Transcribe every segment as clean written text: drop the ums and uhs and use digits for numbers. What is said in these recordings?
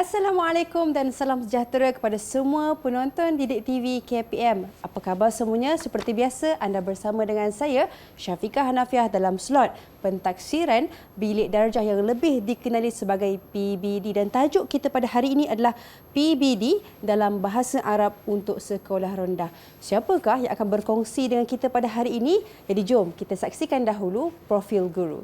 Assalamualaikum dan salam sejahtera kepada semua penonton Didik TV KPM. Apa khabar semuanya? Seperti biasa, anda bersama dengan saya, Syafiqah Hanafiah dalam slot pentaksiran bilik darjah yang lebih dikenali sebagai PBD. Dan tajuk kita pada hari ini adalah PBD dalam bahasa Arab untuk sekolah rendah. Siapakah yang akan berkongsi dengan kita pada hari ini? Jadi jom kita saksikan dahulu profil guru.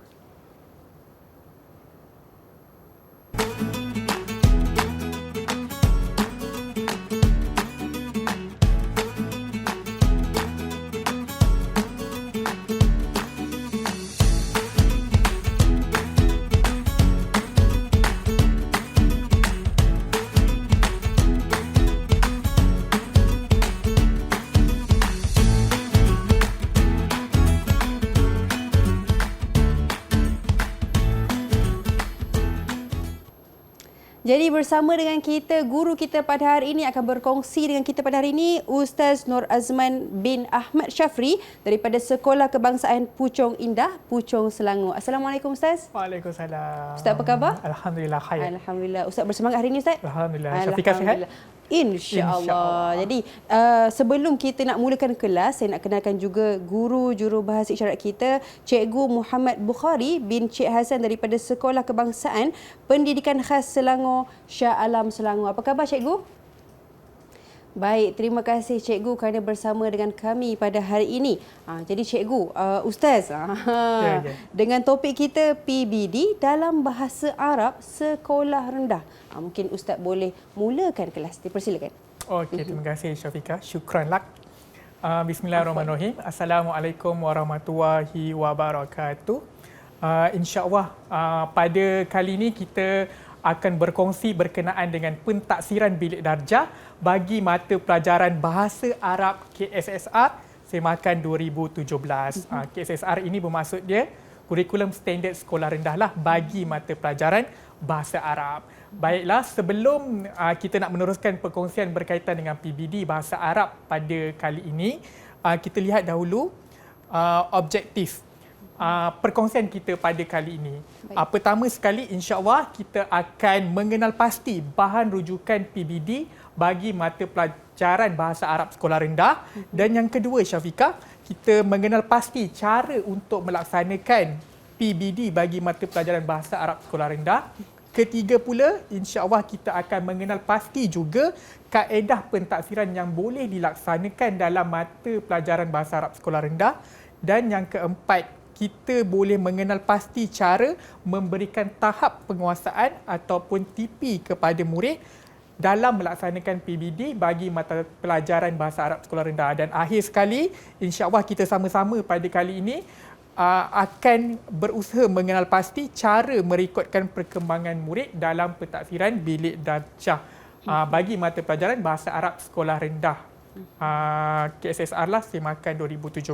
Jadi bersama dengan kita, guru kita pada hari ini akan berkongsi dengan kita pada hari ini, Ustaz Nur Azman bin Ahmad Syafri daripada Sekolah Kebangsaan Puchong Indah, Puchong, Selangor. Assalamualaikum Ustaz. Waalaikumsalam. Ustaz apa khabar? Alhamdulillah khair. Alhamdulillah. Ustaz bersemangat hari ini Ustaz? Alhamdulillah. Syafiqah sihat? InsyaAllah. Jadi sebelum kita nak mulakan kelas, saya nak kenalkan juga guru jurubahasa isyarat kita, Cikgu Muhammad Bukhari bin Cik Hasan daripada Sekolah Kebangsaan Pendidikan Khas Selangor, Shah Alam, Selangor. Apa khabar Cikgu? Baik, terima kasih Cikgu kerana bersama dengan kami pada hari ini. Jadi Cikgu, Ustaz, dengan topik kita PBD dalam bahasa Arab sekolah rendah. Mungkin Ustaz boleh mulakan kelas. Dipersilakan. Okey, terima kasih Syafiqah. Syukran lak. Bismillahirrahmanirrahim. Assalamualaikum warahmatullahi wabarakatuh. InsyaAllah pada kali ini kita akan berkongsi berkenaan dengan pentaksiran bilik darjah bagi mata pelajaran Bahasa Arab KSSR semakan 2017. KSSR ini bermaksud dia kurikulum standard sekolah rendah lah bagi mata pelajaran Bahasa Arab. Baiklah, sebelum kita nak meneruskan perkongsian berkaitan dengan PBD Bahasa Arab pada kali ini, kita lihat dahulu objektif perkongsian kita pada kali ini. Pertama sekali, insya-Allah kita akan mengenal pasti bahan rujukan PBD bagi mata pelajaran Bahasa Arab sekolah rendah. Dan yang kedua, Syafiqah, kita mengenal pasti cara untuk melaksanakan PBD bagi mata pelajaran Bahasa Arab sekolah rendah. Ketiga pula, insya-Allah kita akan mengenal pasti juga kaedah pentaksiran yang boleh dilaksanakan dalam mata pelajaran Bahasa Arab sekolah rendah. Dan yang keempat, kita boleh mengenal pasti cara memberikan tahap penguasaan ataupun TP kepada murid dalam melaksanakan PBD bagi mata pelajaran Bahasa Arab sekolah rendah. Dan akhir sekali, insya-Allah kita sama-sama pada kali ini akan berusaha mengenal pasti cara merekodkan perkembangan murid dalam pentaksiran bilik darjah bagi mata pelajaran Bahasa Arab sekolah rendah KSSR lah semakan 2017.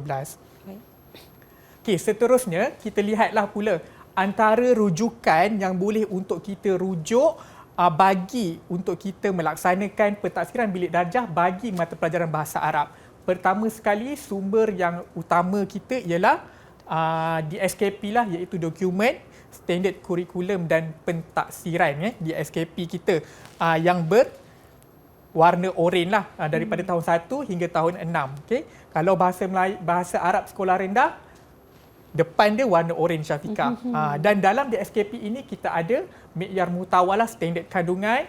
Okey, seterusnya kita lihatlah pula antara rujukan yang boleh untuk kita rujuk bagi untuk kita melaksanakan pentaksiran bilik darjah bagi mata pelajaran Bahasa Arab. Pertama sekali, sumber yang utama kita ialah di SKP lah, iaitu dokumen standard kurikulum dan pentaksiran di SKP kita yang berwarna oranye lah daripada tahun 1 hingga tahun 6. Okay? Kalau bahasa Arab sekolah rendah, depan dia warna oren, Syafiqah. Dan dalam di SKP ini kita ada mikyar mutawalah standard kandungan,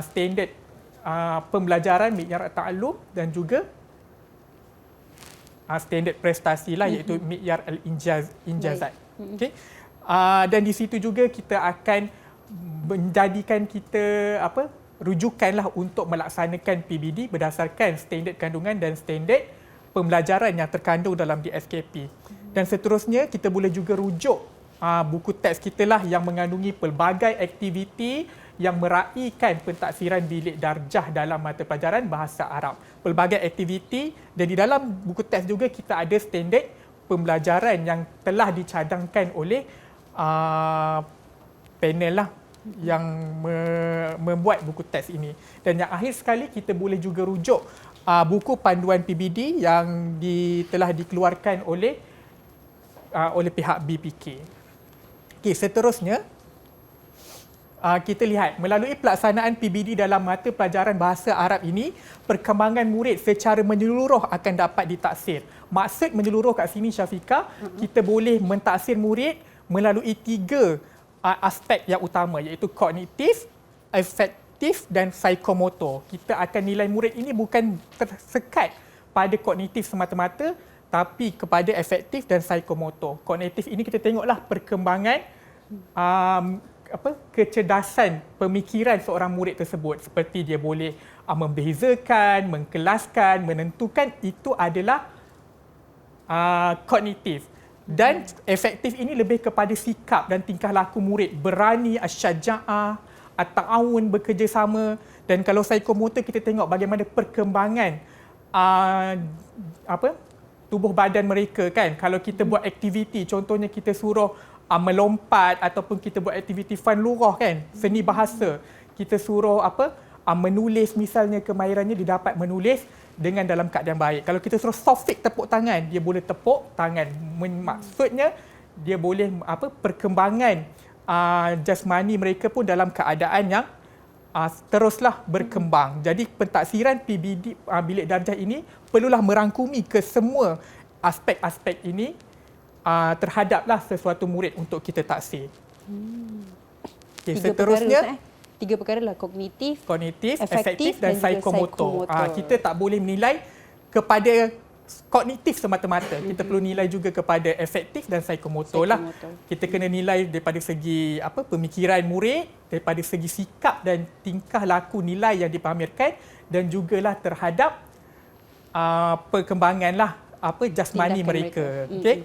standard pembelajaran mikyar ta'allum dan juga standard prestasi lah, iaitu mikyar al-injazat. Okay. Dan di situ juga kita akan menjadikan kita rujukanlah untuk melaksanakan PBD berdasarkan standard kandungan dan standard pembelajaran yang terkandung dalam di SKP. Dan seterusnya kita boleh juga rujuk buku teks kita lah yang mengandungi pelbagai aktiviti yang meraihkan pentaksiran bilik darjah dalam mata pelajaran Bahasa Arab. Pelbagai aktiviti, dan di dalam buku teks juga kita ada standard pembelajaran yang telah dicadangkan oleh panel lah yang membuat buku teks ini. Dan yang akhir sekali kita boleh juga rujuk buku panduan PBD yang telah dikeluarkan oleh pihak BPK. Okey, seterusnya kita lihat melalui pelaksanaan PBD dalam mata pelajaran bahasa Arab ini, perkembangan murid secara menyeluruh akan dapat ditaksir. Maksud menyeluruh kat sini Syafiqah, kita boleh mentaksir murid melalui 3 aspek yang utama, iaitu kognitif, afektif dan psikomotor. Kita akan nilai murid ini bukan tersekat pada kognitif semata-mata, tapi kepada efektif dan psikomotor. Kognitif ini kita tengoklah perkembangan kecerdasan pemikiran seorang murid tersebut, seperti dia boleh membezakan, mengkelaskan, menentukan, itu adalah kognitif. Dan efektif ini lebih kepada sikap dan tingkah laku murid, berani, asyaja'ah, at-ta'awun, bekerjasama. Dan kalau psikomotor, kita tengok bagaimana perkembangan tubuh badan mereka kan. Kalau kita buat aktiviti, contohnya kita suruh melompat ataupun kita buat aktiviti fun lurah kan, seni bahasa, kita suruh menulis misalnya, kemahirannya dia dapat menulis dengan dalam keadaan baik. Kalau kita suruh soft tepuk tangan, dia boleh tepuk tangan. Maksudnya dia boleh perkembangan jasmani mereka pun dalam keadaan yang teruslah berkembang. Jadi pentaksiran PBD bilik darjah ini perlulah merangkumi ke semua aspek-aspek ini terhadaplah sesuatu murid untuk kita taksir. Okay, seterusnya 3 perkara lah, kognitif, efektif dan psikomotor. Kita tak boleh menilai kepada kognitif semata-mata. Kita perlu nilai juga kepada efektif dan psikomotor lah. Kita kena nilai daripada segi pemikiran murid, daripada segi sikap dan tingkah laku nilai yang dipamerkan, dan jugalah terhadap perkembangan jasmani mereka. Okey.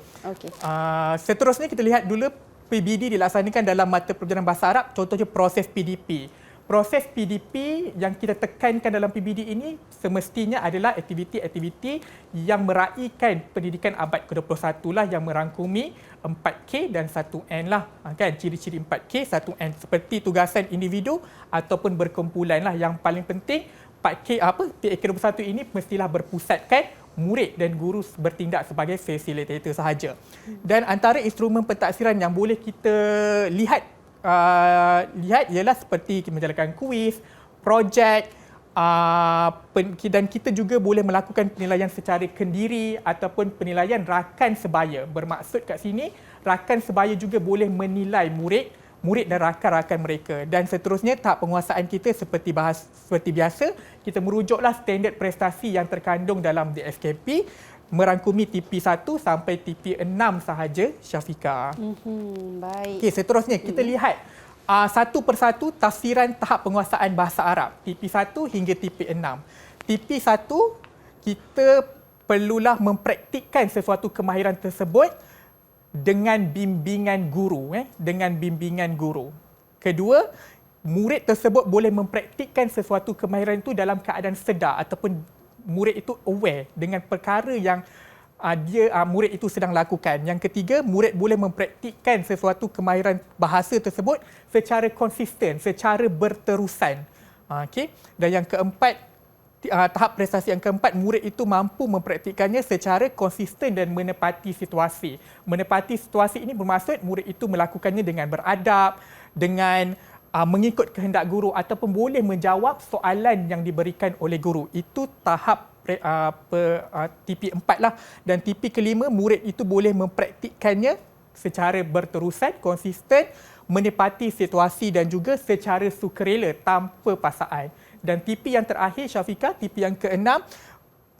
Seterusnya kita lihat dulu PBD dilaksanakan dalam mata pelajaran bahasa Arab, contohnya proses PDP. Proses PDP yang kita tekankan dalam PBD ini semestinya adalah aktiviti-aktiviti yang meraihkan pendidikan abad ke-21 lah, yang merangkumi 4K dan 1N lah. Kan, ciri-ciri 4K, 1N seperti tugasan individu ataupun berkumpulan lah. Yang paling penting 4K PK21 ini mestilah berpusatkan murid dan guru bertindak sebagai facilitator sahaja. Dan antara instrumen pentaksiran yang boleh kita lihat ialah seperti menjalankan kuis, projek, dan kita juga boleh melakukan penilaian secara kendiri ataupun penilaian rakan sebaya. Bermaksud kat sini, rakan sebaya juga boleh menilai murid dan rakan-rakan mereka. Dan seterusnya tahap penguasaan kita seperti biasa, kita merujuklah standard prestasi yang terkandung dalam DFKP, merangkumi TP1 sampai TP6 sahaja, Syafiqah. Baik. Okey, seterusnya kita lihat satu persatu tafsiran tahap penguasaan bahasa Arab, TP1 hingga TP6. TP1 kita perlulah mempraktikkan sesuatu kemahiran tersebut dengan bimbingan guru. Kedua, murid tersebut boleh mempraktikkan sesuatu kemahiran itu dalam keadaan sedar ataupun murid itu aware dengan perkara yang murid itu sedang lakukan. Yang ketiga, murid boleh mempraktikkan sesuatu kemahiran bahasa tersebut secara konsisten, secara berterusan. Dan yang keempat, tahap prestasi yang keempat, murid itu mampu mempraktikkannya secara konsisten dan menepati situasi. Menepati situasi ini bermaksud murid itu melakukannya dengan beradab, dengan mengikut kehendak guru ataupun boleh menjawab soalan yang diberikan oleh guru. Itu tahap TP4 lah. Dan TP kelima, murid itu boleh mempraktikkannya secara berterusan, konsisten, menepati situasi dan juga secara sukarela tanpa paksaan. Dan TP yang terakhir, Syafiqah, TP yang ke-6,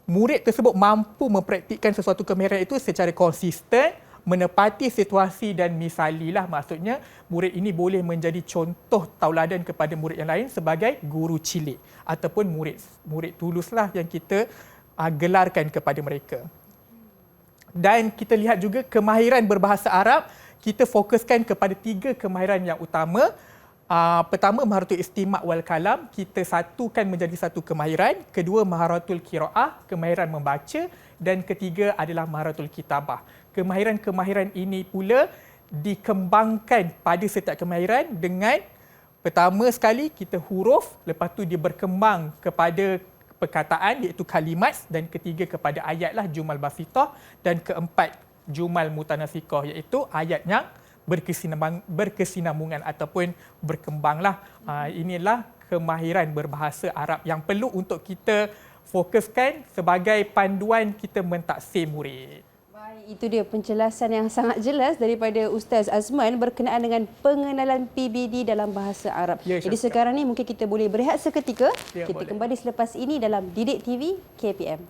murid tersebut mampu mempraktikkan sesuatu kemahiran itu secara konsisten, menepati situasi dan misalilah. Maksudnya, murid ini boleh menjadi contoh tauladan kepada murid yang lain sebagai guru cilik ataupun murid tuluslah yang kita gelarkan kepada mereka. Dan kita lihat juga kemahiran berbahasa Arab, kita fokuskan kepada 3 kemahiran yang utama. Pertama, maharatul istima' wal kalam, kita satukan menjadi satu kemahiran. Kedua, maharatul qiraah, kemahiran membaca. Dan ketiga adalah maharatul kitabah. Kemahiran-kemahiran ini pula dikembangkan pada setiap kemahiran dengan pertama sekali kita huruf, lepas tu dia berkembang kepada perkataan iaitu kalimat, dan ketiga kepada ayatlah jumal basitah, dan keempat jumal mutanasikah iaitu ayat yang berkesinambungan ataupun berkembanglah. Inilah kemahiran berbahasa Arab yang perlu untuk kita fokuskan sebagai panduan kita mentaksir murid. Baik, itu dia penjelasan yang sangat jelas daripada Ustaz Azman berkenaan dengan pengenalan PBD dalam bahasa Arab. Ya, Jadi Syafiqah. sekarang ni mungkin kita boleh berehat seketika. Ya, Kita boleh. kembali selepas ini dalam Didik TV KPM.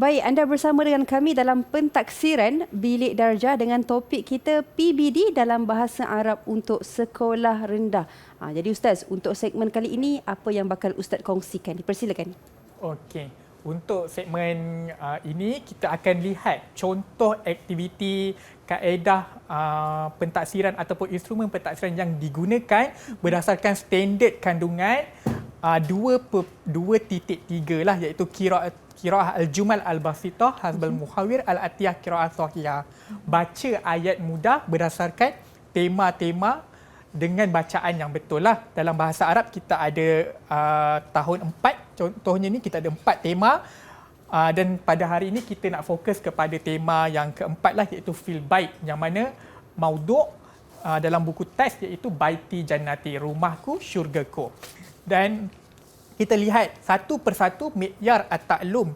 Baik, anda bersama dengan kami dalam pentaksiran Bilik Darjah dengan topik kita PBD dalam bahasa Arab untuk sekolah rendah. Jadi Ustaz, untuk segmen kali ini apa yang bakal Ustaz kongsikan? Dipersilakan. Okey. Untuk segmen ini kita akan lihat contoh aktiviti kaedah pentaksiran ataupun instrumen pentaksiran yang digunakan berdasarkan standard kandungan 2.3 lah, iaitu Qiraah Al-Jumal Al-Basitah Hasbal Muhawir Al-Atiyah Qiraah Sahihah. Baca ayat mudah berdasarkan tema-tema dengan bacaan yang betul lah. Dalam bahasa Arab kita ada tahun 4, contohnya ni kita ada 4 tema. Dan pada hari ini kita nak fokus kepada tema yang keempat lah, iaitu fil bait, yang mana maudhu' dalam buku teks iaitu baiti jannati, rumahku syurgaku. Dan kita lihat satu persatu mi'yar at-ta'lum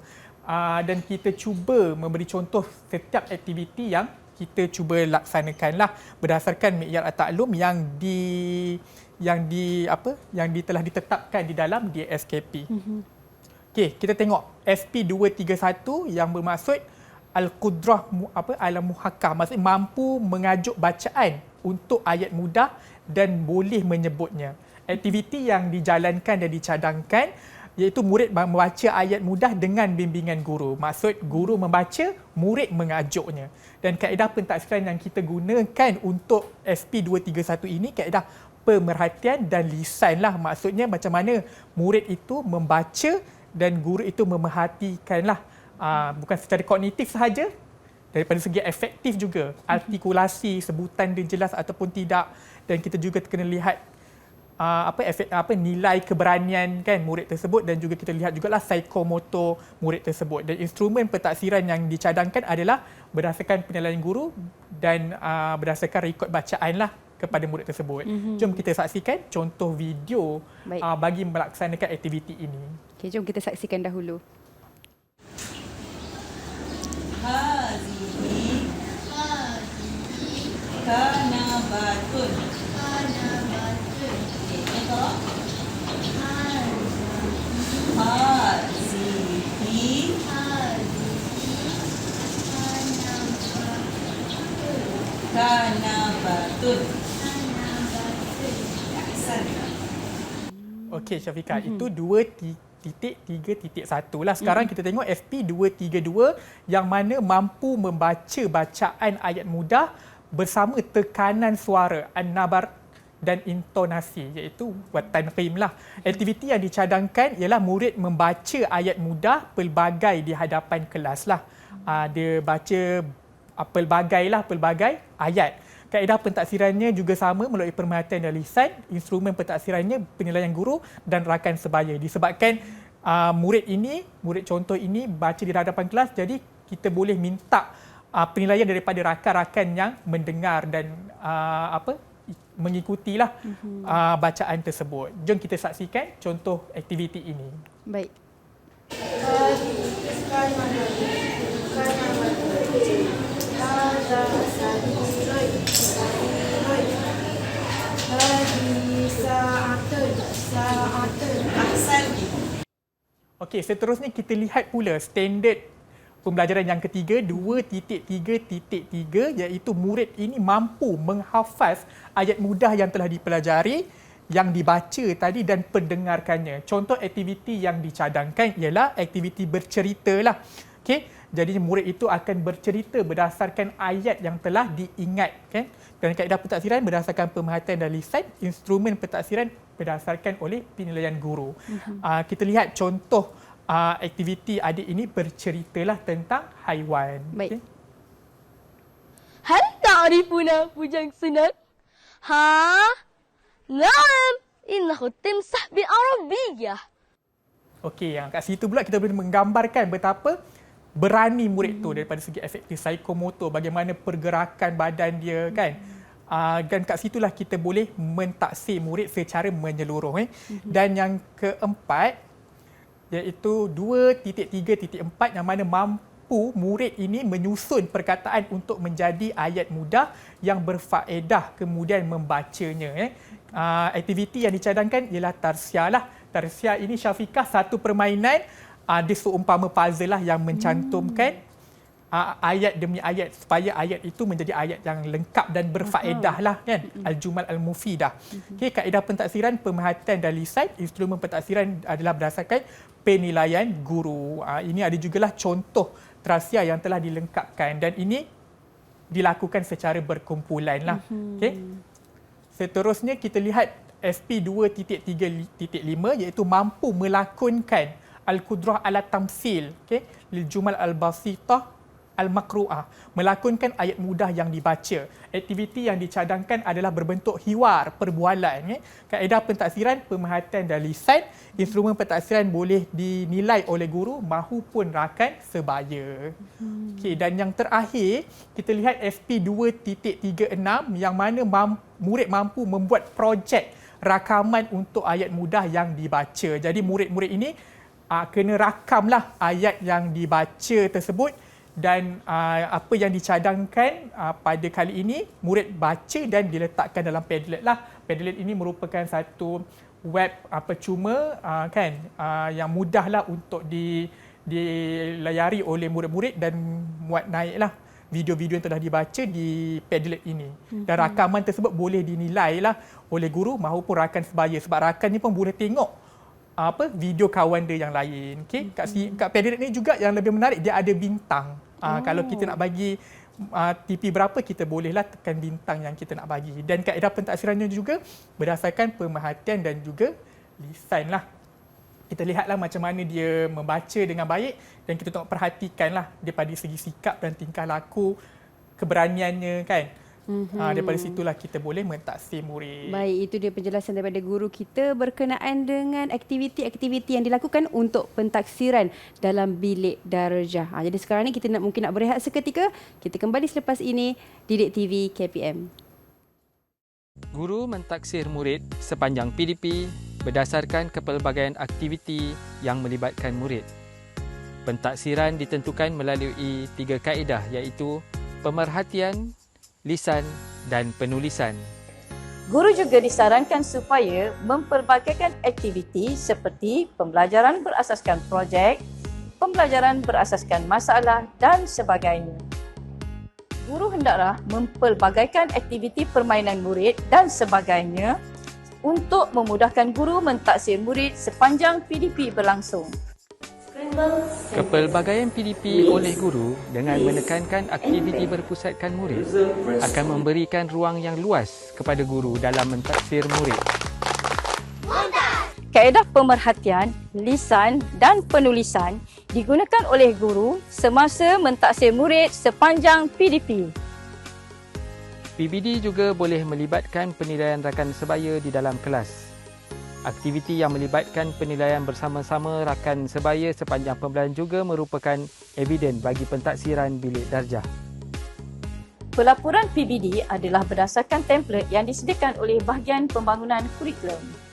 dan kita cuba memberi contoh setiap aktiviti yang kita cuba laksanakanlah berdasarkan mi'yar at-ta'lum yang telah ditetapkan di dalam DSKP. Okey, kita tengok SP231 yang bermaksud al-qudrah al-muhakkah, maksudnya mampu mengajuk bacaan untuk ayat mudah dan boleh menyebutnya. Aktiviti yang dijalankan dan dicadangkan iaitu murid membaca ayat mudah dengan bimbingan guru. Maksud guru membaca, murid mengajuknya. Dan kaedah pentaksiran yang kita gunakan untuk SP231 ini kaedah pemerhatian dan lisan lah. Maksudnya macam mana murid itu membaca dan guru itu memerhatikanlah. Bukan secara kognitif sahaja, daripada segi efektif juga. Artikulasi, sebutan dia jelas ataupun tidak. Dan kita juga kena lihat nilai keberanian kan murid tersebut, dan juga kita lihat jugalah psikomotor murid tersebut. Dan instrumen pentaksiran yang dicadangkan adalah berdasarkan penilaian guru dan berdasarkan rekod bacaan lah kepada murid tersebut. Jom kita saksikan contoh video bagi melaksanakan aktiviti ini. Okey, jom kita saksikan dahulu. Hazihi kanabatun. Hazihi kanabatun. Okey Syafiqah, itu 2.3.1 lah. Sekarang kita tengok SP232 yang mana mampu membaca bacaan ayat mudah bersama tekanan suara an-nabar dan intonasi, iaitu watanqim lah. Aktiviti yang dicadangkan ialah murid membaca ayat mudah pelbagai di hadapan kelas lah. Dia baca pelbagai ayat. Kaedah pentaksirannya juga sama melalui perhatian dan lisan. Instrumen pentaksirannya penilaian guru dan rakan sebaya. Disebabkan murid contoh ini baca di hadapan kelas, jadi kita boleh minta penilaian daripada rakan-rakan yang mendengar dan mengikutilah bacaan tersebut. Jom kita saksikan contoh aktiviti ini. Baik. Okey, seterusnya kita lihat pula standard pembelajaran yang ketiga 2.3.3 iaitu murid ini mampu menghafaz ayat mudah yang telah dipelajari, yang dibaca tadi dan pendengarkannya. Contoh aktiviti yang dicadangkan ialah aktiviti bercerita lah. Okey, jadi murid itu akan bercerita berdasarkan ayat yang telah diingatkan. Dan kaedah pentaksiran berdasarkan pemerhatian dan lisan, instrumen pentaksiran berdasarkan oleh penilaian guru. Kita lihat contoh aktiviti adik ini berceritalah tentang haiwan. Baik. هل تعرفون بوجان سنان؟ ها؟ نعم إنه التمساح بالعربية. Okey, yang kat situ pula kita boleh menggambarkan betapa berani murid tu daripada segi efektif psikomotor, bagaimana pergerakan badan dia kan. Dan kat situlah kita boleh mentaksir murid secara menyeluruh. Dan yang keempat iaitu 2.3.4 yang mana mampu murid ini menyusun perkataan untuk menjadi ayat mudah yang berfaedah kemudian membacanya. Aktiviti yang dicadangkan ialah tarsiah lah. Tarsiah ini Syafiqah satu permainan dia seumpama puzzle lah yang mencantumkan ayat demi ayat supaya ayat itu menjadi ayat yang lengkap dan berfaedah lah kan. Al-Jumal Al-Mufidah. Okay, kaedah pentaksiran, pemerhatian dan lisan. Instrumen pentaksiran adalah berdasarkan penilaian guru. Ini ada jugalah contoh tarsiah yang telah dilengkapkan dan ini dilakukan secara berkumpulan lah. Okay. Seterusnya kita lihat SP 2.3.5 iaitu mampu melakonkan al-qudrah ala tamsil, okey, lil jumal al-basitah al-maqru'ah, melakonkan ayat mudah yang dibaca. Aktiviti yang dicadangkan adalah berbentuk hiwar, perbualan. Kaedah pentaksiran, pemerhatian dan lisan. Instrumen pentaksiran boleh dinilai oleh guru mahupun rakan sebaya. Okey, dan yang terakhir, kita lihat SP 2.36 yang mana murid mampu membuat projek rakaman untuk ayat mudah yang dibaca. Jadi murid-murid ini kena rakamlah ayat yang dibaca tersebut dan apa yang dicadangkan pada kali ini murid baca dan diletakkan dalam Padlet lah. Padlet ini merupakan satu web percuma kan yang mudahlah untuk dilayari oleh murid-murid dan muat naiklah video-video yang telah dibaca di Padlet ini. Dan rakaman tersebut boleh dinilai lah oleh guru maupun rakan sebaya sebab rakan ni pun boleh tengok video kawan dia yang lain. Okay? Kat Padlet ni juga yang lebih menarik dia ada bintang. Kalau kita nak bagi TP berapa kita bolehlah tekan bintang yang kita nak bagi. Dan kaedah pentaksirannya juga berdasarkan pemerhatian dan juga lisan lah. Kita lihatlah macam mana dia membaca dengan baik dan kita tengok perhatikanlah daripada segi sikap dan tingkah laku, keberaniannya kan. Daripada situlah kita boleh mentaksir murid. Baik, itu dia penjelasan daripada guru kita berkenaan dengan aktiviti-aktiviti yang dilakukan untuk pentaksiran dalam bilik darjah. Jadi sekarang ni kita mungkin nak berehat seketika. Kita kembali selepas ini Didik TV KPM. Guru mentaksir murid sepanjang PDP berdasarkan kepelbagaian aktiviti yang melibatkan murid. Pentaksiran ditentukan melalui 3 kaedah iaitu pemerhatian, lisan dan penulisan. Guru juga disarankan supaya memperbagaikan aktiviti seperti pembelajaran berasaskan projek, pembelajaran berasaskan masalah dan sebagainya. Guru hendaklah mempelbagaikan aktiviti permainan murid dan sebagainya untuk memudahkan guru mentaksir murid sepanjang PDP berlangsung. Kepelbagaian PDP oleh guru dengan menekankan aktiviti berpusatkan murid akan memberikan ruang yang luas kepada guru dalam mentaksir murid. Kaedah pemerhatian, lisan dan penulisan digunakan oleh guru semasa mentaksir murid sepanjang PDP. PBD juga boleh melibatkan penilaian rakan sebaya di dalam kelas. Aktiviti yang melibatkan penilaian bersama-sama rakan sebaya sepanjang pembelajaran juga merupakan eviden bagi pentaksiran bilik darjah. Pelaporan PBD adalah berdasarkan template yang disediakan oleh bahagian pembangunan kurikulum.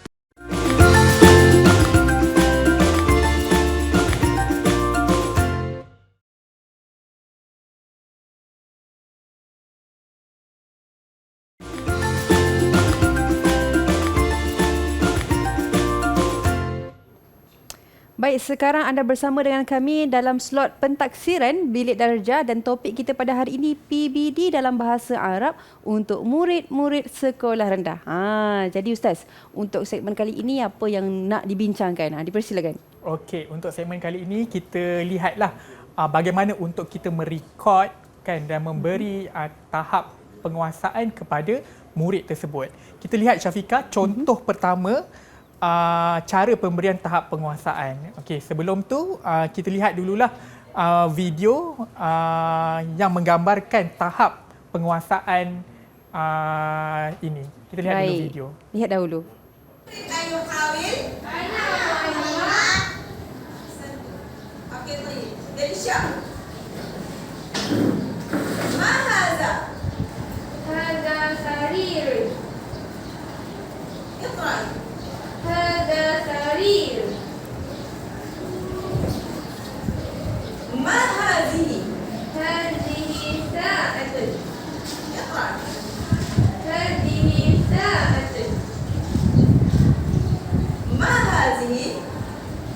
Baik, sekarang anda bersama dengan kami dalam slot pentaksiran bilik darjah dan topik kita pada hari ini PBD dalam bahasa Arab untuk murid-murid sekolah rendah. Jadi Ustaz, untuk segmen kali ini apa yang nak dibincangkan? Dipersilakan. Okey, untuk segmen kali ini kita lihatlah bagaimana untuk kita merekod kan dan memberi tahap penguasaan kepada murid tersebut. Kita lihat Syafiqah, contoh pertama cara pemberian tahap penguasaan. Okey, sebelum tu kita lihat dululah video yang menggambarkan tahap penguasaan ini. Kita lihat dulu video. Lihat dahulu. أن يحاول أوكي طيب دلشة ما هذا؟ هذا سرير. اقرأي هذا سرير. ما هذه؟ هذه ساعة. اقرأي هذه ساعة. ما هذه؟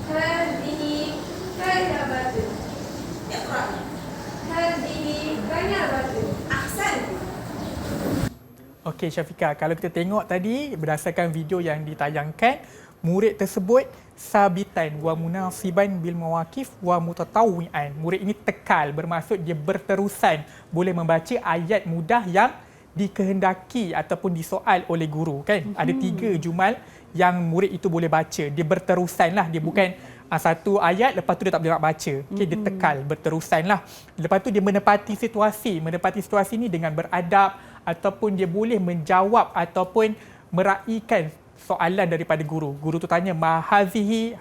هذه كنبة. اقرأي هذه كنبة. أحسنت. Okey Syafiqah, kalau kita tengok tadi berdasarkan video yang ditayangkan, murid tersebut sabitan wa munasiban bil mawaqif wa mutatawwi'an. Murid ini tekal, bermaksud dia berterusan boleh membaca ayat mudah yang dikehendaki ataupun disoal oleh guru, kan? Ada 3 jumal yang murid itu boleh baca. Dia berterusanlah, dia bukan satu ayat lepas tu dia tak boleh nak baca. Okey, dia tekal, berterusanlah. Lepas tu dia menepati situasi ni dengan beradab ataupun dia boleh menjawab ataupun meraihkan soalan daripada guru. Guru tu tanya hazihi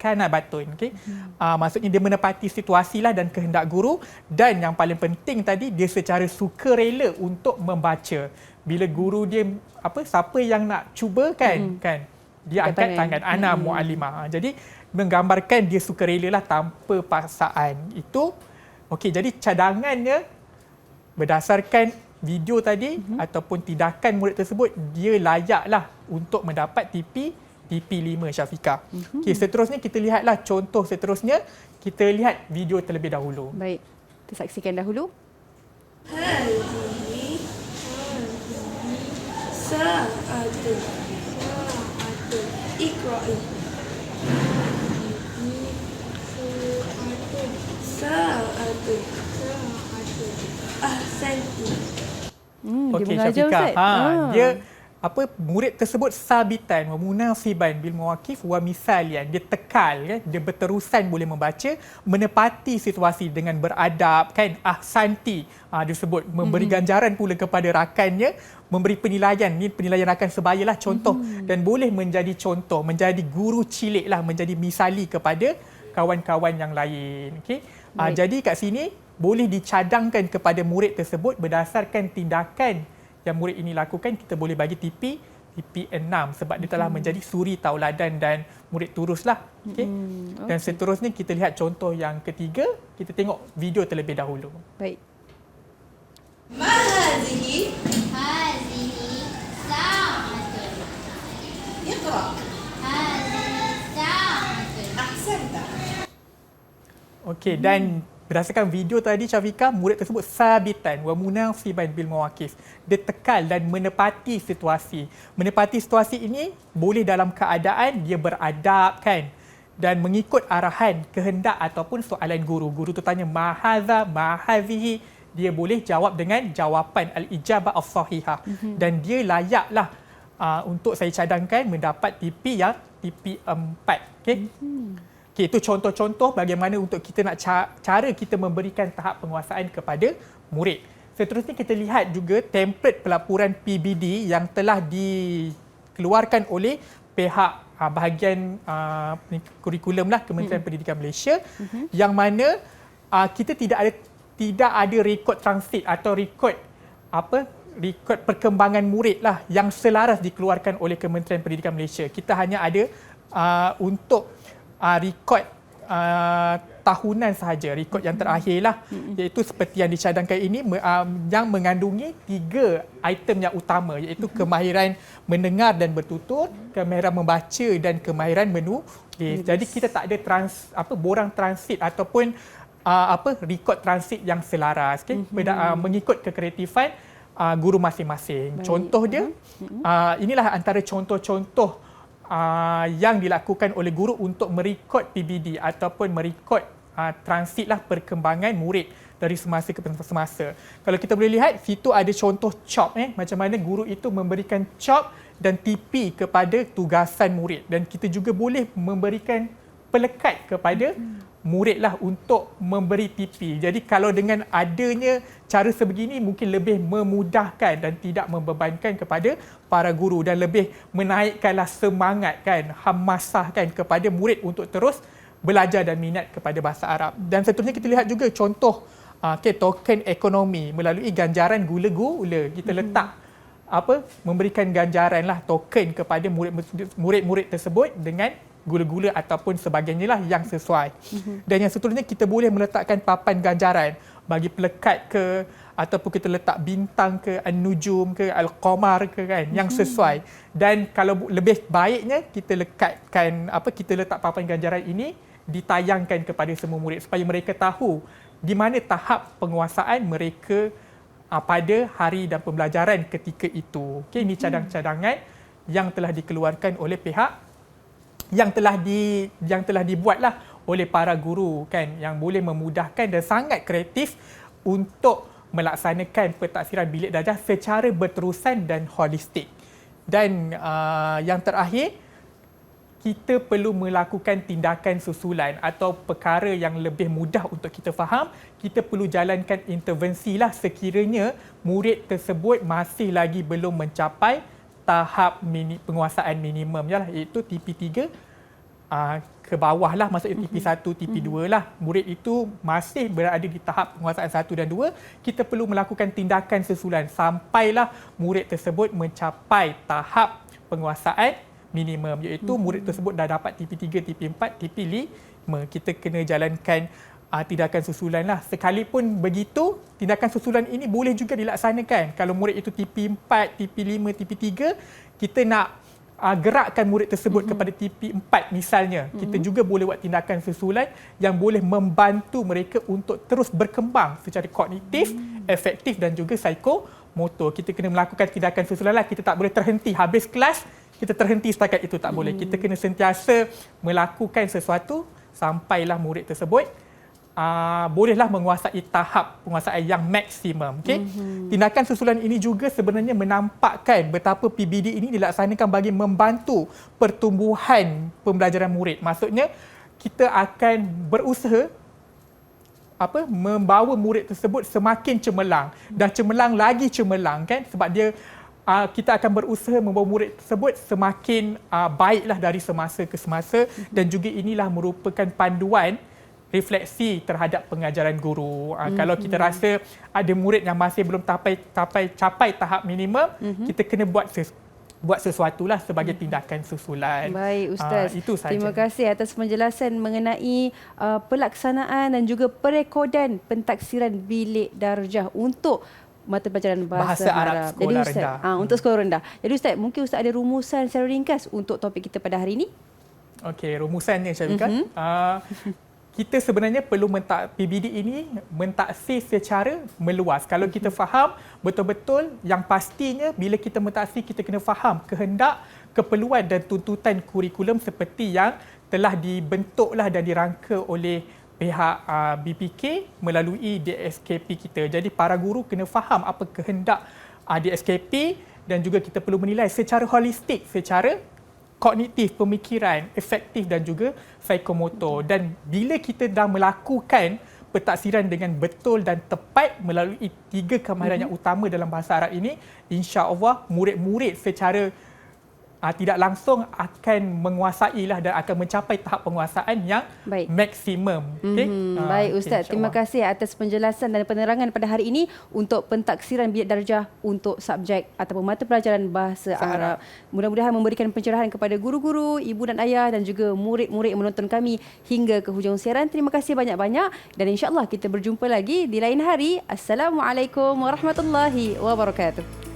kanabatun. Okey. Maksudnya dia menepati situasi lah dan kehendak guru, dan yang paling penting tadi dia secara sukarela untuk membaca. Bila guru dia siapa yang nak cuba kan dia angkat tangan ana muallimah. Jadi menggambarkan dia sukarela lah tanpa paksaan. Itu okey, jadi cadangannya berdasarkan video tadi ataupun tindakan murid tersebut, dia layaklah untuk mendapat TP5 Syafiqah. Okey, seterusnya kita lihatlah contoh seterusnya. Kita lihat video terlebih dahulu. Baik, kita saksikan dahulu. ساعة. اقرأي. ساعة. أحسنتِ. Okey dia mengajar, Syafiqah. Ustaz. Dia murid tersebut sabitan wa munasiban bil mawaqif wa misalian. Dia tekal, kan? Dia berterusan boleh membaca, menepati situasi dengan beradab, kan? Ahsanti. Dia sebut memberi ganjaran pula kepada rakannya, memberi penilaian. Ni penilaian rakan sebayalah contoh, dan boleh menjadi contoh, menjadi guru cilik lah, menjadi misali kepada kawan-kawan yang lain. Okey. Jadi kat sini boleh dicadangkan kepada murid tersebut berdasarkan tindakan yang murid ini lakukan. Kita boleh bagi TP6 sebab dia telah menjadi suri tauladan dan murid turuslah. Okay? Dan seterusnya kita lihat contoh yang ketiga. Kita tengok video terlebih dahulu. Baik. ما هذه؟ هذه ساعة. اقرأ. هذه ساعة. أحسنت. Okey, dan berdasarkan video tadi Syafiqah, murid tersebut sabitan wa munasiban bil mawaqif. Dia tekal dan menepati situasi. Menepati situasi ini boleh dalam keadaan dia beradab, kan? Dan mengikut arahan, kehendak ataupun soalan guru. Guru tu tanya mahaza, mahazihi, dia boleh jawab dengan jawapan al-ijabah as-sahihah. Dan dia layaklah untuk saya cadangkan mendapat TP4. Okey. Okay, itu contoh-contoh bagaimana untuk kita nak cara kita memberikan tahap penguasaan kepada murid. Seterusnya kita lihat juga template pelaporan PBD yang telah dikeluarkan oleh pihak bahagian kurikulum lah Kementerian Pendidikan Malaysia, yang mana kita tidak ada rekod transit atau rekod perkembangan murid lah yang selaras dikeluarkan oleh Kementerian Pendidikan Malaysia. Kita hanya ada untuk rekod tahunan sahaja, rekod yang terakhir lah, iaitu seperti yang dicadangkan ini yang mengandungi 3 item yang utama, iaitu kemahiran mendengar dan bertutur, kemahiran membaca dan kemahiran menulis. Jadi kita tak ada borang transit ataupun rekod transit yang selaras, okay? Mengikut kekreatifan guru masing-masing. Contoh dia, inilah antara contoh-contoh yang dilakukan oleh guru untuk merekod PBD ataupun merekod transitlah perkembangan murid dari semasa ke semasa. Kalau kita boleh lihat, situ ada contoh chop, macam mana guru itu memberikan chop dan TP kepada tugasan murid, dan kita juga boleh memberikan pelekat kepada murid lah untuk memberi TP. Jadi kalau dengan adanya cara sebegini mungkin lebih memudahkan dan tidak membebankan kepada para guru dan lebih menaikkanlah semangat kan, hamasah kan kepada murid untuk terus belajar dan minat kepada bahasa Arab. Dan seterusnya kita lihat juga contoh token ekonomi melalui ganjaran gula-gula. Kita letak memberikan ganjaran lah token kepada murid-murid tersebut dengan gula-gula ataupun sebagainya lah yang sesuai. Dan yang seterusnya kita boleh meletakkan papan ganjaran bagi pelekat ke, ataupun kita letak bintang ke, an-nujum ke, al-qamar ke kan, yang sesuai. Dan kalau lebih baiknya kita kita letak papan ganjaran ini ditayangkan kepada semua murid supaya mereka tahu di mana tahap penguasaan mereka pada hari dan pembelajaran ketika itu. Okey, ini cadang-cadangan yang telah dikeluarkan oleh pihak yang telah dibuatlah oleh para guru kan, yang boleh memudahkan dan sangat kreatif untuk melaksanakan pentaksiran bilik darjah secara berterusan dan holistik. Dan yang terakhir, kita perlu melakukan tindakan susulan atau perkara yang lebih mudah untuk kita faham. Kita perlu jalankan intervensi lah sekiranya murid tersebut masih lagi belum mencapai tahap penguasaan minimum iaitu TP3 ke bawah lah, maksudnya TP1, TP2 lah. Murid itu masih berada di tahap penguasaan 1 dan 2. Kita perlu melakukan tindakan susulan sampailah murid tersebut mencapai tahap penguasaan minimum, iaitu murid tersebut dah dapat TP3, TP4, TP5. Kita kena jalankan tindakan susulan lah. Sekalipun begitu, tindakan susulan ini boleh juga dilaksanakan. Kalau murid itu TP4, TP5, TP3, kita nak gerakkan murid tersebut kepada TP4 misalnya. Kita juga boleh buat tindakan susulan yang boleh membantu mereka untuk terus berkembang secara kognitif, efektif dan juga psikomotor. Kita kena melakukan tindakan susulan lah. Kita tak boleh terhenti habis kelas, kita terhenti setakat itu, tak boleh. Kita kena sentiasa melakukan sesuatu sampailah murid tersebut bolehlah menguasai tahap penguasaan yang maksimum. Okay? Tindakan susulan ini juga sebenarnya menampakkan betapa PBD ini dilaksanakan bagi membantu pertumbuhan pembelajaran murid. Maksudnya, kita akan berusaha membawa murid tersebut semakin cemerlang. Dah cemerlang lagi cemerlang kan, sebab dia kita akan berusaha membawa murid tersebut semakin baiklah dari semasa ke semasa, dan juga inilah merupakan panduan refleksi terhadap pengajaran guru. Kalau kita rasa ada murid yang masih belum capai tahap minimum, kita kena buat sesuatu lah sebagai tindakan susulan. Baik Ustaz, itu sahaja. Terima kasih atas penjelasan mengenai pelaksanaan dan juga perekodan pentaksiran bilik darjah untuk mata pelajaran bahasa Arab sekolah rendah. Untuk sekolah rendah. Jadi Ustaz, mungkin Ustaz ada rumusan secara ringkas untuk topik kita pada hari ini? Okey, rumusannya Syafika. Kita sebenarnya perlu PBD ini mentaksir secara meluas. Kalau kita faham betul-betul, yang pastinya bila kita mentaksir, kita kena faham kehendak, keperluan dan tuntutan kurikulum seperti yang telah dibentuklah dan dirangka oleh pihak BPK melalui DSKP kita. Jadi para guru kena faham apa kehendak DSKP, dan juga kita perlu menilai secara holistik, secara kognitif, pemikiran, efektif dan juga psikomotor. Dan bila kita dah melakukan pentaksiran dengan betul dan tepat melalui 3 kemahiran yang utama dalam bahasa Arab ini, insya-Allah murid-murid secara tidak langsung akan menguasailah dan akan mencapai tahap penguasaan yang maksimum. Baik Ustaz, terima kasih atas penjelasan dan penerangan pada hari ini untuk pentaksiran bilik darjah untuk subjek ataupun mata pelajaran bahasa Arab. Mudah-mudahan memberikan pencerahan kepada guru-guru, ibu dan ayah dan juga murid-murid yang menonton kami hingga ke hujung siaran. Terima kasih banyak-banyak dan insya-Allah kita berjumpa lagi di lain hari. Assalamualaikum warahmatullahi wabarakatuh.